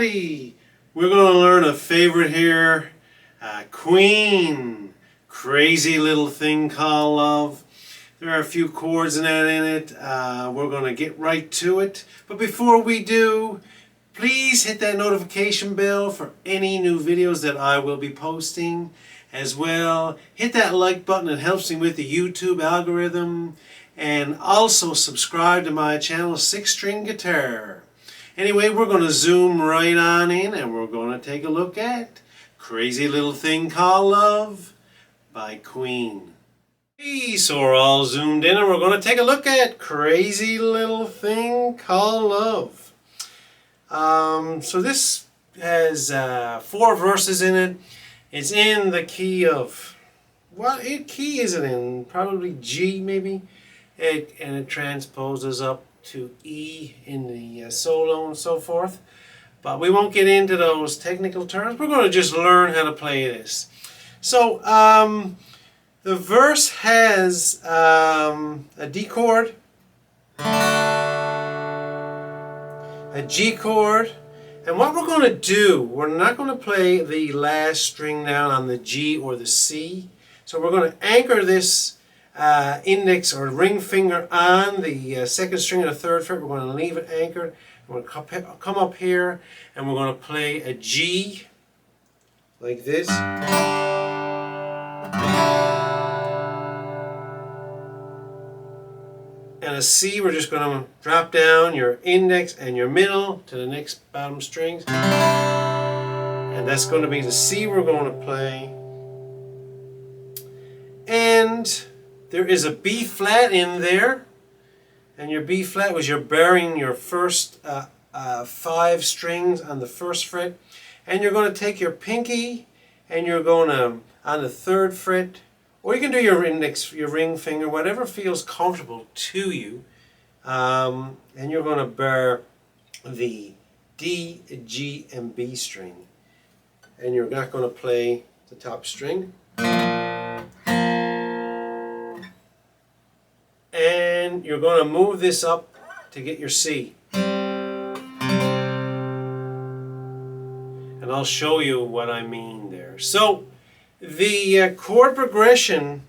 everybody! We're going to learn a favorite here, Queen, Crazy Little Thing Called Love. There are a few chords in it. We're going to get right to it. But before we do, please hit that notification bell for any new videos that I will be posting. As well, hit that like button, it helps me with the YouTube algorithm. And also subscribe to my channel, Six String Guitar. Anyway, we're going to zoom right on in and we're going to take a look at Crazy Little Thing Called Love by Queen. Hey, so we're all zoomed in and we're going to take a look at Crazy Little Thing Called Love. So this has 4 verses in it. It's in the key of, what key is it in? Probably G maybe. And it transposes up to E in the solo and so forth. But we won't get into those technical terms. We're going to just learn how to play this. So the verse has a D chord, a G chord, and what we're going to do, we're not going to play the last string down on the G or the C. So we're going to anchor this index or ring finger on the second string of the 3rd fret. We're going to leave it anchored. We're going to come up here and we're going to play a G like this. And a C, we're just going to drop down your index and your middle to the next bottom strings. And that's going to be the C we're going to play. And there is a B flat in there, and your B flat was you're bearing your first 5 strings on the 1st fret, and you're going to take your pinky and you're going to, on the 3rd fret, or you can do your index, your ring finger, whatever feels comfortable to you, and you're going to bear the D, G, and B string, and you're not going to play the top string. And you're going to move this up to get your C. And I'll show you what I mean there. So the chord progression,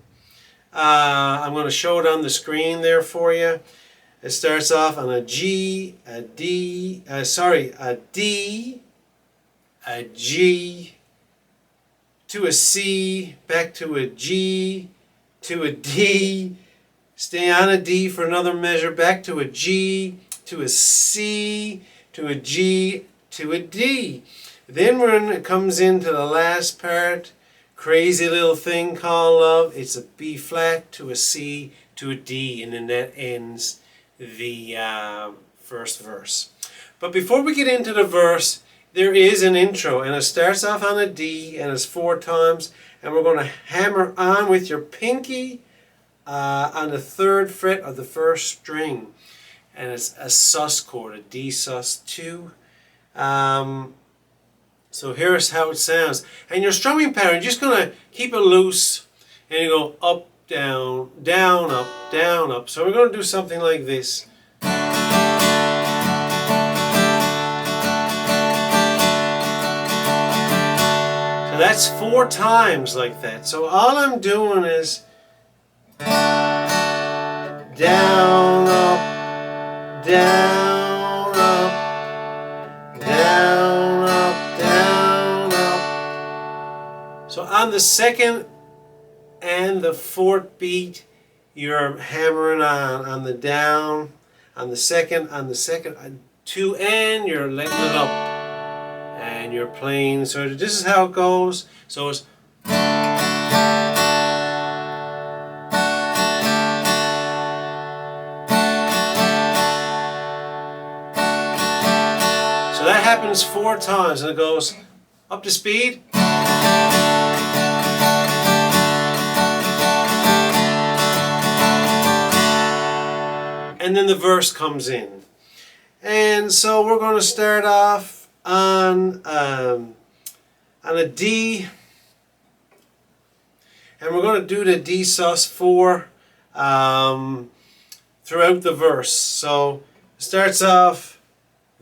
I'm going to show it on the screen there for you. It starts off on a G, a D, a D, a G, to a C, back to a G, to a D, stay on a D for another measure, back to a G, to a C, to a G, to a D. Then when it comes into the last part, Crazy Little Thing Called Love, it's a B flat to a C to a D, and then that ends the first verse. But before we get into the verse, there is an intro, and it starts off on a D, and it's 4 times, and we're going to hammer on with your pinky on the 3rd fret of the 1st string, and it's a sus chord, a D sus 2. So here's how it sounds. And your strumming pattern, you're just going to keep it loose, and you go up, down, down, up, down, up. So we're going to do something like this. So that's 4 times like that. So all I'm doing is down, up, down, up, down, up, down, up. So on the 2nd and the 4th beat, you're hammering on the down, on the 2nd, on the 2nd, 2, and you're letting it up. And you're playing, so this is how it goes. So it's so that happens 4 times, and it goes up to speed. And then the verse comes in. And so we're going to start off on a D, and we're going to do the D sus 4 throughout the verse. So it starts off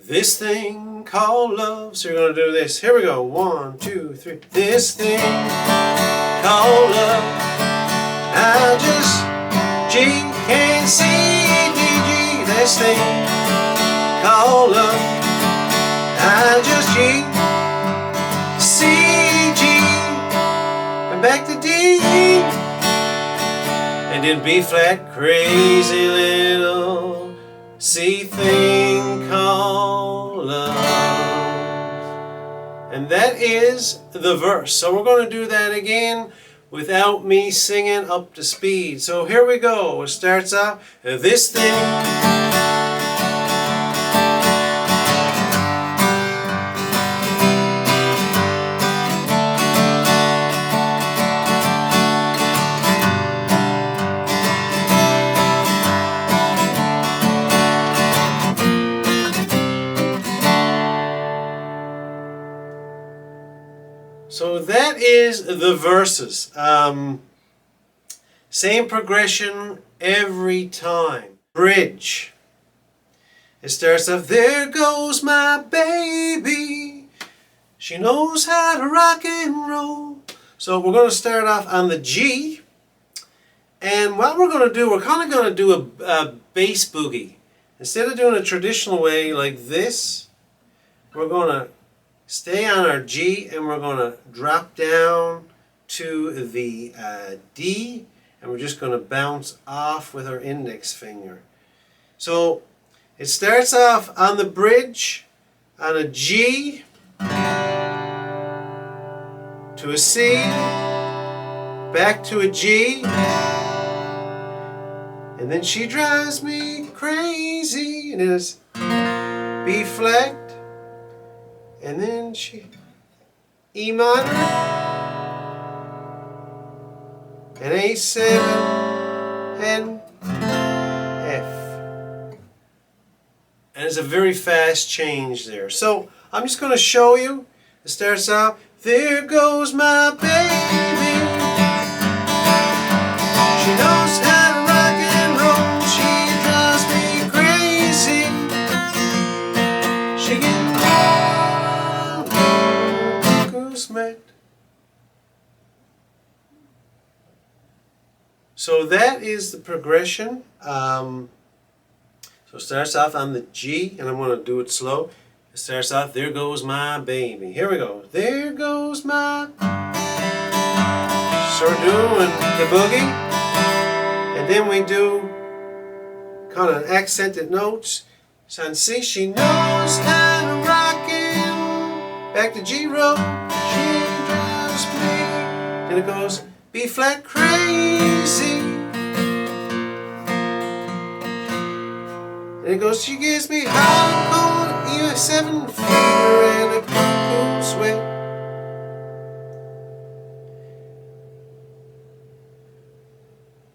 This thing called love. So you're going to do this. Here we go. 1, 2, 3. This thing called love. I just G can't C D G. This thing called love. I just G C G and back to D and then B flat. Crazy little C thing called love. And that is the verse. So we're going to do that again without me singing up to speed. So here we go. It starts off, this thing. So that is the verses. Same progression every time. Bridge. It starts off, there goes my baby. She knows how to rock and roll. So we're going to start off on the G. And what we're going to do, we're kind of going to do a bass boogie. Instead of doing a traditional way like this, we're going to stay on our G and we're going to drop down to the D, and we're just going to bounce off with our index finger. So it starts off on the bridge on a G to a C, back to a G, and then she drives me crazy, and it's B flat. And then she, E minor, and A7, and F. And it's a very fast change there. So I'm just going to show you. It starts out, there goes my baby. She knows how to rock and roll. She drives me crazy. She gets so that is the progression. So it starts off on the G, and I'm going to do it slow. It starts off, there goes my baby. Here we go. There goes my. So we're doing the boogie, and then we do kind of accented notes. So on C, she knows how to rock it. Back to G roll. She drives me. Then it goes B flat crazy. And it goes, she gives me hot and cold, even 7 fever and a cool sweat.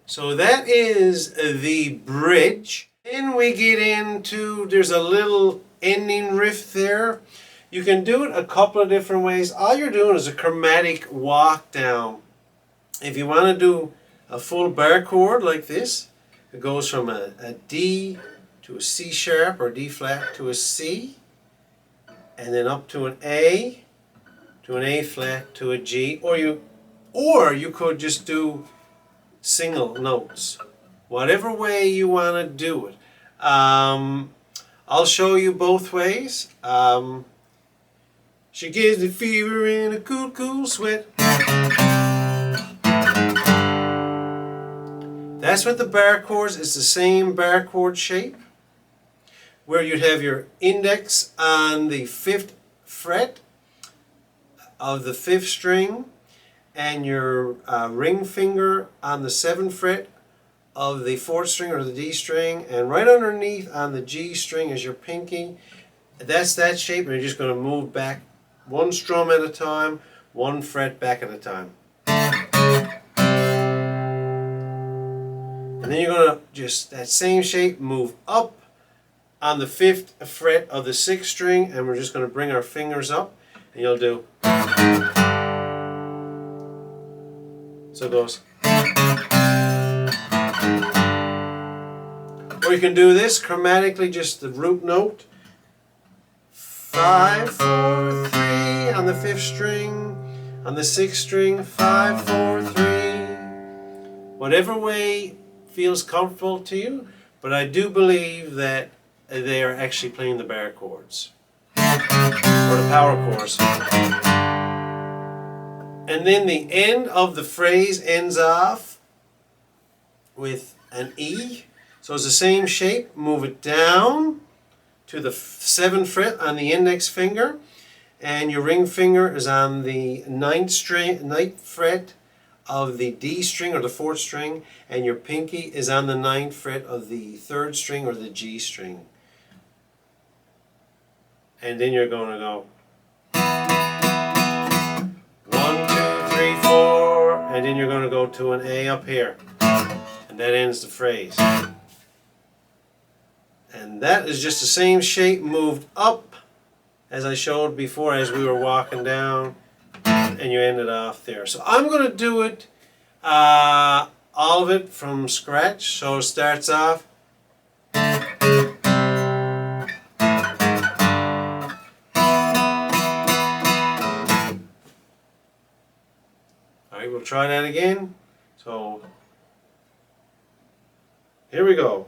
So that is the bridge. Then we get into, there's a little ending riff there. You can do it a couple of different ways. All you're doing is a chromatic walk down. If you want to do a full bar chord like this, it goes from a D to a C sharp or D flat to a C, and then up to an A flat to a G, or you could just do single notes. Whatever way you want to do it. I'll show you both ways. She gives me fever and a cool, cool sweat. That's what the bar chords is, the same bar chord shape, where you'd have your index on the 5th fret of the 5th string and your ring finger on the 7th fret of the 4th string or the D string, and right underneath on the G string is your pinky. That's that shape, and you're just going to move back one strum at a time, one fret back at a time. And then you're going to just, that same shape, move up on the 5th fret of the 6th string, and we're just going to bring our fingers up, and you'll do. So it goes. Or you can do this chromatically, just the root note, 5, 4, 3 on the 5th string, on the 6th string, 5, 4, 3. Whatever way feels comfortable to you, but I do believe that they are actually playing the bar chords or the power chords. And then the end of the phrase ends off with an E. So it's the same shape. Move it down to the 7th fret on the index finger, and your ring finger is on the 9th fret of the D string or the 4th string, and your pinky is on the 9th fret of the 3rd string or the G string. And then you're going to go 1, 2, 3, 4, and then you're going to go to an A up here, and that ends the phrase. And that is just the same shape moved up as I showed before as we were walking down, and you ended off there. So I'm going to do it, all of it from scratch. So it starts off. Alright, we'll try that again. So here we go.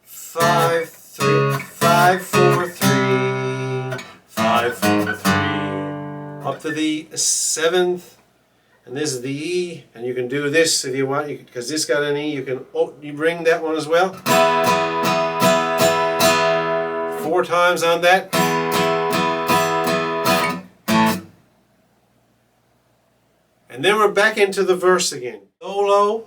5, 3, 5, 4, 3, 5, 4, 3, up to the 7th, and this is the E, and you can do this if you want, because this got an E. You bring that one as well. 4 times on that. And then we're back into the verse again. Solo.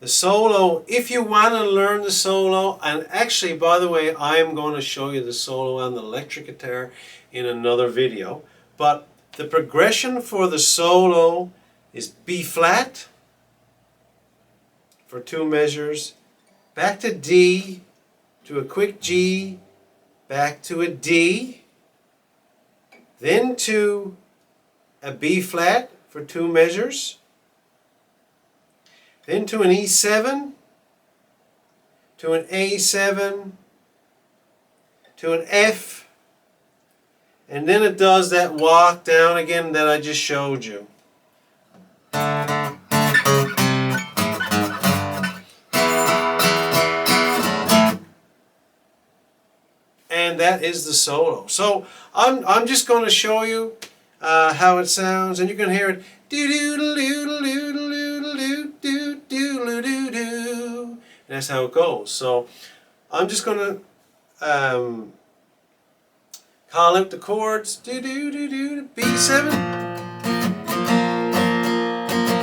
The solo, if you want to learn the solo, and actually, by the way, I am going to show you the solo on the electric guitar in another video, but the progression for the solo is B flat for 2 measures, back to D, to a quick G, back to a D, then to a B flat for 2 measures, then to an E7, to an A7, to an F, and then it does that walk down again that I just showed you. And that is the solo. So I'm just going to show you how it sounds, and you can hear it. And that's how it goes. So I'm just going to call out the chords. B7,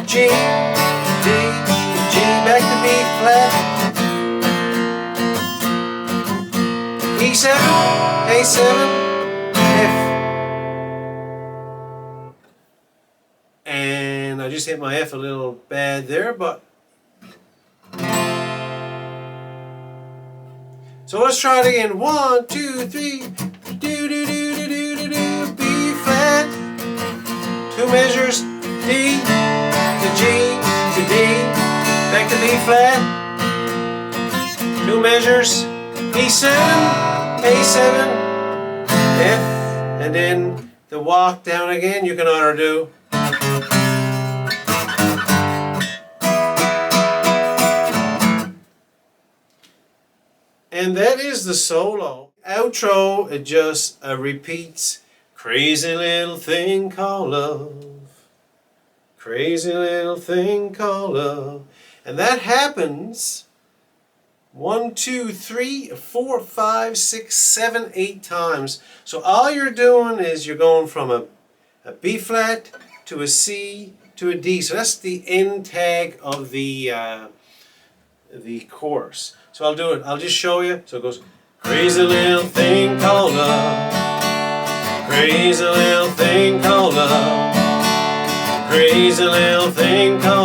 G, D, G, back to B flat, E7, A7, F. And I just hit my F a little bad there, but so let's try it again. 1, 2, 3. Do do do do do do do. B flat. 2 measures. D to G to D. Back to B flat. 2 measures. E7, A7, F, and then the walk down again. You can either do. And that is the solo. Outro, it just repeats, crazy little thing called love. Crazy little thing called love. And that happens 1, 2, 3, 4, 5, 6, 7, 8 times. So all you're doing is you're going from a B flat to a C to a D. So that's the end tag of the chorus. So I'll do it. I'll just show you. So it goes, crazy little thing called love. Crazy little thing called love. Crazy little thing called